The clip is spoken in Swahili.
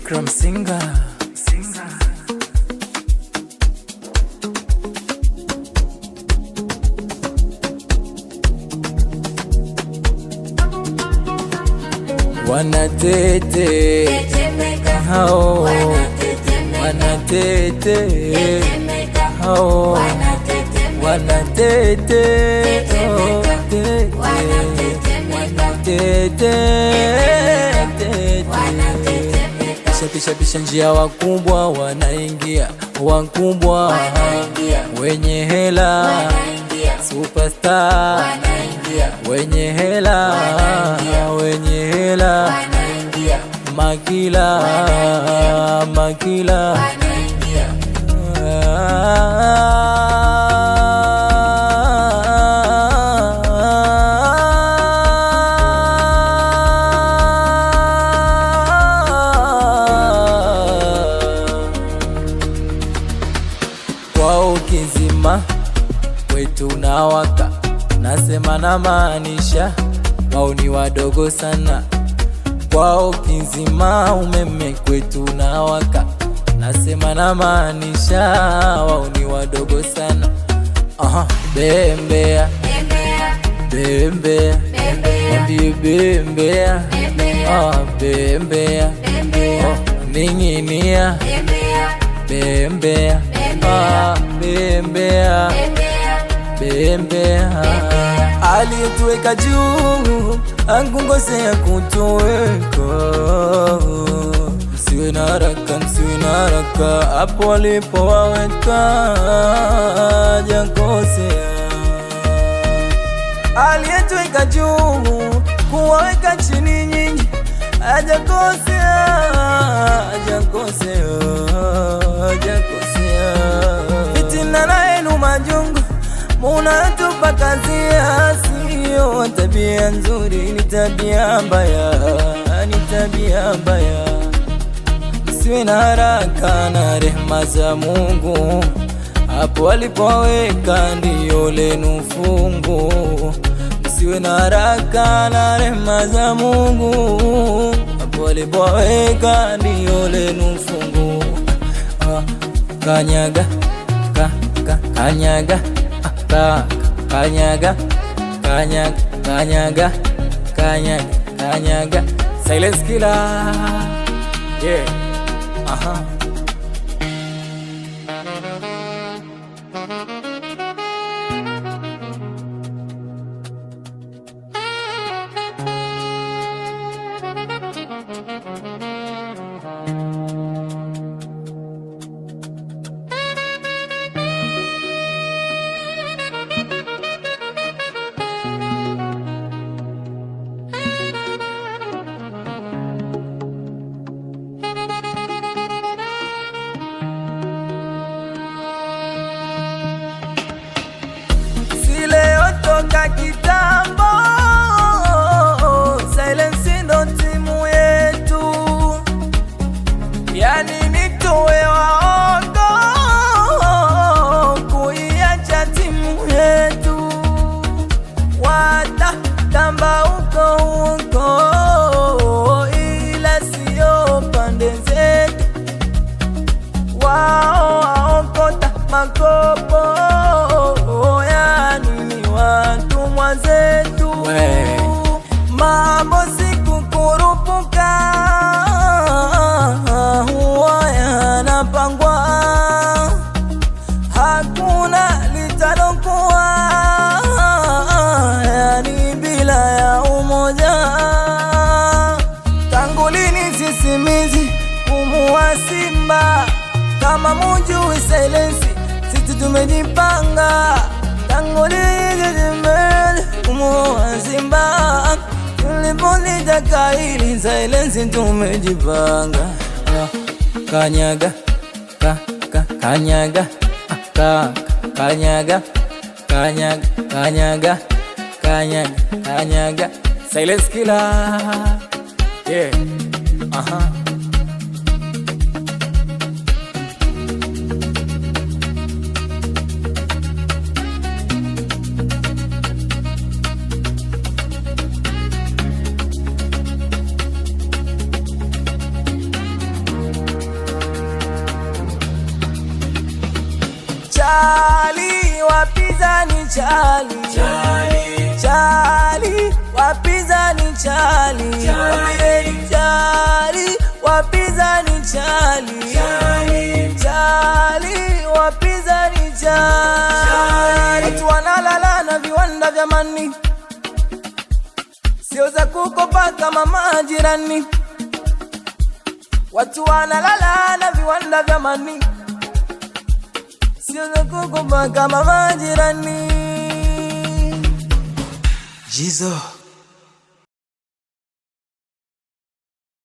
Ikram Singer. Wanatete hao, wanatete hao, wanatete pisha njia, wakubwa wanaingia, wakubwa wenye hela, superstar wenye hela, wenye hela, makila kwao kizima, wetu unawaka, nasema na maanisha, wao ni wadogo sana. Kwao kizima, umeme kwetu unawaka, nasema na maanisha, wao ni wadogo sana. Bembea bembea, mwambie bembea, bembea, ninginia, bembea, bembea, bembea. Aliyetuweka juu angungosea kutoweka. Msiwe na haraka, msiwe na haraka, hapo alipowaweka hajakosea. Aliyetuweka juu kuwaweka chini nyinyi hajakosea, hajakosea, hajakosea. Fitina na yenu majungu munatupa kazia, sio tabia nzuri, ni tabia mbaya, ni tabia mbaya. Msiwe na haraka na rehema za Mungu, hapo alipoweka ndiyo lenu fungu. Msiwe na haraka na rehema za Mungu, hapo alipoweka ndiyo lenu fungu. Kanyaga, kanyaga, kanyaga, kanyaga, kanyaga, kanyaga, kanyaga. Silence killer, yeah. Toka kitambo, Silence ndo timu yetu, yani nitowe waongo kuiacha timu yetu. Watatamba huko huko, ila sio pande zetu. Wao waokota makopo, watumwa zetu. Mambo sikukurupuka, huwa yanapangwa, hakuna litalokuwa, yani bila ya umoja. Tangu lini sisimizi kumuwa Simba? Kama mujui Silence, sisi tumejipanga. Tangu lini kumuwa Simba? Tulipolitaka hili Silence tumejipanga. Kanyaga, kanyaga, kanyaga, kanyaga, kanyaga, kanyaga, kanyaga. Silence killer, yeah. wapinzani chali, chali, wapinzani chali, chali, wapinzani chali, chali, wapinzani chali. Watu wanalala na viwanda vya mani, sio za kukopa kama majirani. Watu wanalala na viwanda vya mani, sio za kukopa kama majirani. Jizo